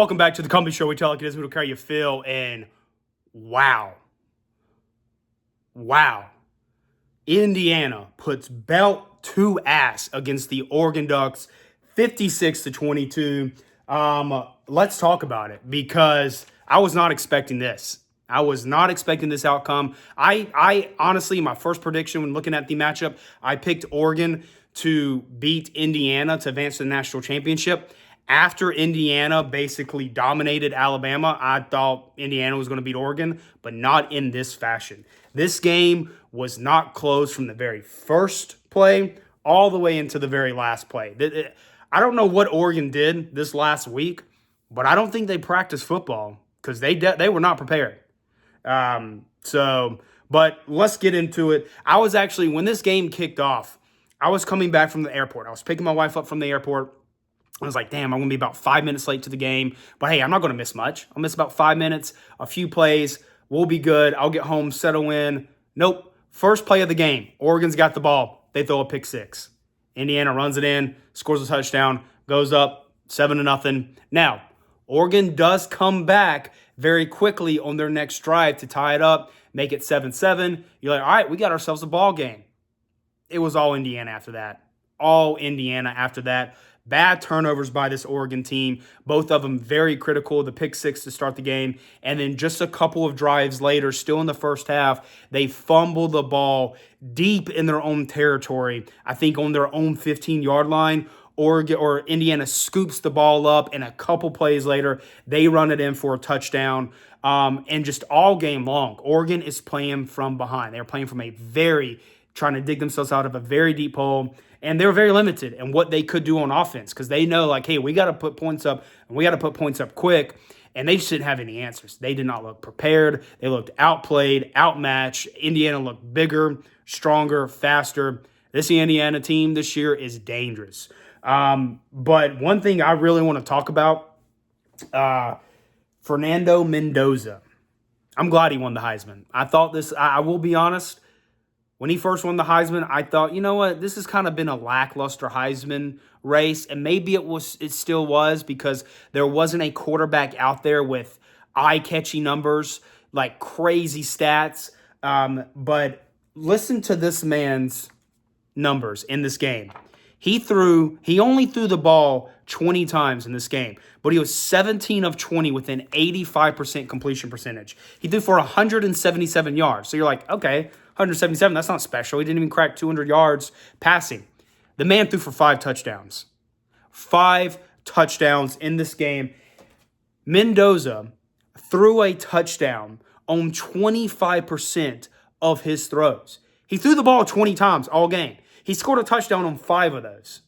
Welcome back to the Company Show. We tell like it is, we don't care how you feel. And wow. Indiana puts belt to ass against the Oregon Ducks, 56-22. Let's talk about it because I was not expecting this. I was not expecting this outcome. I honestly, my first prediction when looking at the matchup, I picked Oregon to beat Indiana to advance to the national championship. After Indiana basically dominated Alabama, I thought Indiana was going to beat Oregon, but not in this fashion. This game was not close from the very first play all the way into the very last play. I don't know what Oregon did this last week, but I don't think they practiced football because they were not prepared. But let's get into it. I was actually, when this game kicked off, I was coming back from the airport. I was picking my wife up from the airport. I was like, damn, I'm going to be about 5 minutes late to the game. But hey, I'm not going to miss much. I'll miss about 5 minutes, a few plays. We'll be good. I'll get home, settle in. Nope. First play of the game. Oregon's got the ball. They throw a pick six. Indiana runs it in, scores a touchdown, goes up 7-0. Now, Oregon does come back very quickly on their next drive to tie it up, make it 7-7. You're like, all right, we got ourselves a ball game. It was all Indiana after that. All Indiana after that. Bad turnovers by this Oregon team. Both of them very critical. The pick six to start the game. And then just a couple of drives later, still in the first half, they fumble the ball deep in their own territory. I think on their own 15-yard line. Oregon or Indiana scoops the ball up, and a couple plays later, they run it in for a touchdown. And just all game long, Oregon is playing from behind. They're playing from trying to dig themselves out of a very deep hole. And they were very limited in what they could do on offense because they know, like, hey, we got to put points up, and we got to put points up quick. And they just didn't have any answers. They did not look prepared. They looked outplayed, outmatched. Indiana looked bigger, stronger, faster. This Indiana team this year is dangerous. But one thing I really want to talk about, Fernando Mendoza. I'm glad he won the Heisman. I will be honest, when he first won the Heisman, I thought, you know what, this has kind of been a lackluster Heisman race, and maybe it still was because there wasn't a quarterback out there with eye-catchy numbers, like crazy stats. But listen to this man's numbers in this game. He only threw the ball 20 times in this game, but he was 17 of 20 with an 85% completion percentage. He threw for 177 yards. So you're like, okay, 177, that's not special. He didn't even crack 200 yards passing. The man threw for 5 touchdowns. 5 touchdowns in this game. Mendoza threw a touchdown on 25% of his throws. He threw the ball 20 times all game. He scored a touchdown on 5 of those.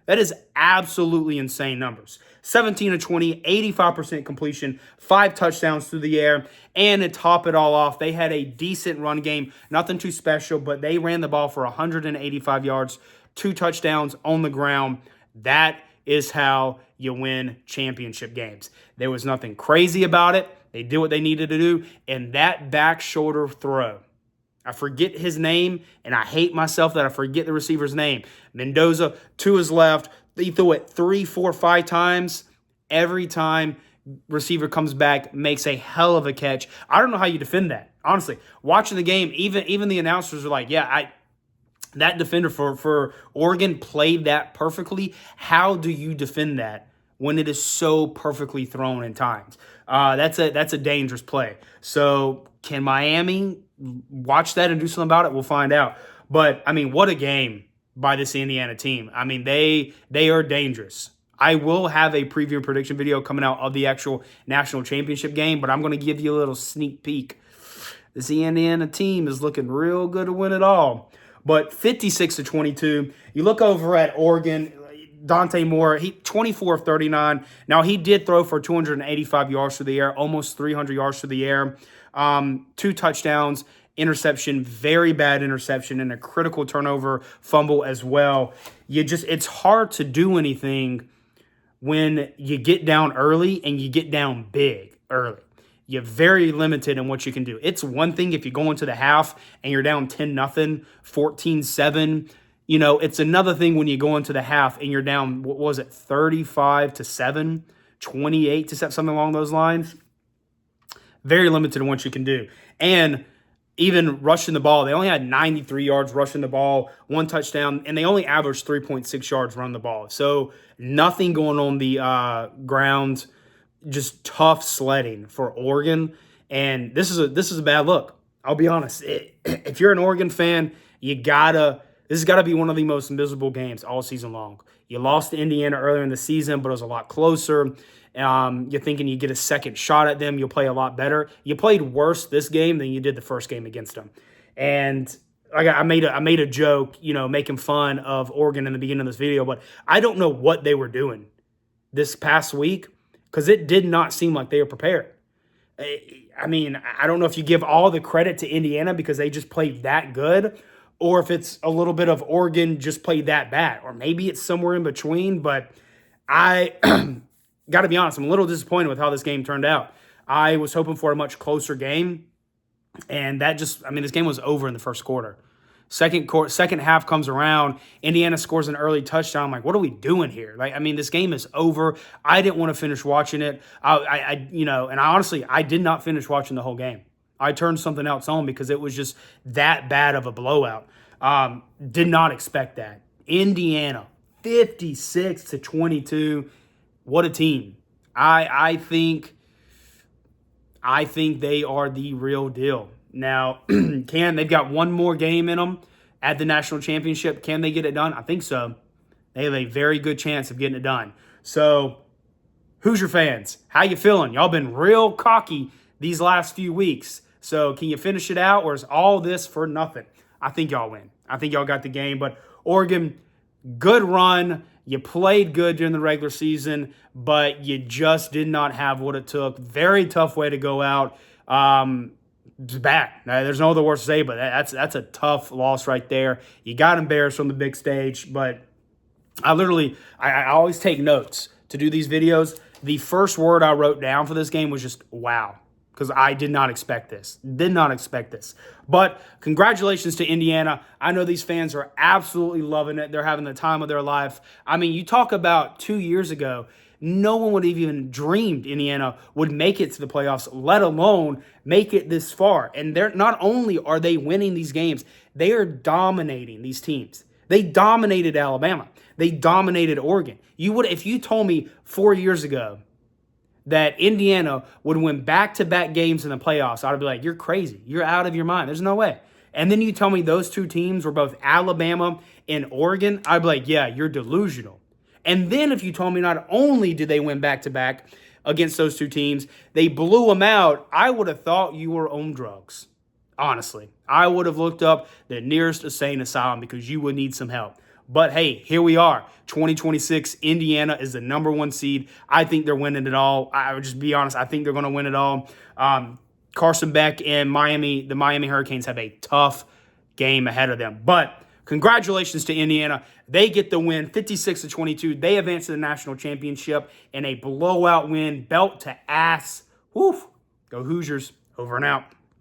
That is absolutely insane numbers. 17 of 20, 85% completion, 5 touchdowns through the air. And to top it all off, they had a decent run game. Nothing too special, but they ran the ball for 185 yards, 2 touchdowns on the ground. That is how you win championship games. There was nothing crazy about it. They did what they needed to do. And that back shoulder throw, I forget his name, and I hate myself that I forget the receiver's name. Mendoza to his left. He threw it 3, 4, 5 times. Every time receiver comes back, makes a hell of a catch. I don't know how you defend that. Honestly, watching the game, even the announcers are like, yeah, that defender for Oregon played that perfectly. How do you defend that when it is so perfectly thrown in times? That's a dangerous play. So can Miami watch that and do something about it? We'll find out. But, I mean, what a game by this Indiana team. I mean, they are dangerous. I will have a preview and prediction video coming out of the actual national championship game, but I'm going to give you a little sneak peek. This Indiana team is looking real good to win it all. But 56-22, you look over at Oregon, Dante Moore, he 24 of 39. Now, he did throw for 285 yards through the air, almost 300 yards through the air. 2 touchdowns, interception, very bad interception, and a critical turnover fumble as well. It's hard to do anything when you get down early and you get down big early. You're very limited in what you can do. It's one thing if you go into the half and you're down 10-0, 14-7. You know, it's another thing when you go into the half and you're down, 35-7 28 to something along those lines. Very limited in what you can do. And even rushing the ball, they only had 93 yards rushing the ball, 1 touchdown, and they only averaged 3.6 yards running the ball. So nothing going on the ground, just tough sledding for Oregon. And this is a bad look. I'll be honest. If you're an Oregon fan, this has got to be one of the most miserable games all season long. You lost to Indiana earlier in the season, but it was a lot closer. You're thinking you get a second shot at them, you'll play a lot better. You played worse this game than you did the first game against them. And I made a joke, making fun of Oregon in the beginning of this video, but I don't know what they were doing this past week because it did not seem like they were prepared. I mean, I don't know if you give all the credit to Indiana because they just played that good, or if it's a little bit of Oregon just played that bad, or maybe it's somewhere in between. But I got to be honest, I'm a little disappointed with how this game turned out. I was hoping for a much closer game, and this game was over in the first quarter. Second half comes around, Indiana scores an early touchdown. I'm like, what are we doing here? This game is over. I didn't want to finish watching it. I did not finish watching the whole game. I turned something else on because it was just that bad of a blowout. Did not expect that. Indiana, 56-22. What a team. I think they are the real deal. Now, they've got one more game in them at the national championship. Can they get it done? I think so. They have a very good chance of getting it done. So, Hoosier fans, how you feeling? Y'all been real cocky these last few weeks. So, can you finish it out, or is all this for nothing? I think y'all win. I think y'all got the game. But Oregon, good run. You played good during the regular season, but you just did not have what it took. Very tough way to go out. It's bad. There's no other words to say, but that's a tough loss right there. You got embarrassed from the big stage, but I always take notes to do these videos. The first word I wrote down for this game was just wow, because I did not expect this. Did not expect this. But congratulations to Indiana. I know these fans are absolutely loving it. They're having the time of their life. You talk about 2 years ago, no one would have even dreamed Indiana would make it to the playoffs, let alone make it this far. And they're not only are they winning these games, they are dominating these teams. They dominated Alabama. They dominated Oregon. If you told me 4 years ago that Indiana would win back-to-back games in the playoffs, I'd be like, you're crazy. You're out of your mind. There's no way. And then you tell me those two teams were both Alabama and Oregon, I'd be like, yeah, you're delusional. And then if you told me not only did they win back-to-back against those two teams, they blew them out, I would have thought you were on drugs. Honestly. I would have looked up the nearest insane asylum because you would need some help. But hey, here we are. 2026, Indiana is the #1 seed. I think they're winning it all. I would just be honest. I think they're going to win it all. Carson Beck and the Miami Hurricanes have a tough game ahead of them. But congratulations to Indiana. They get the win, 56-22. They advance to the national championship in a blowout win, belt to ass. Woof. Go Hoosiers. Over and out.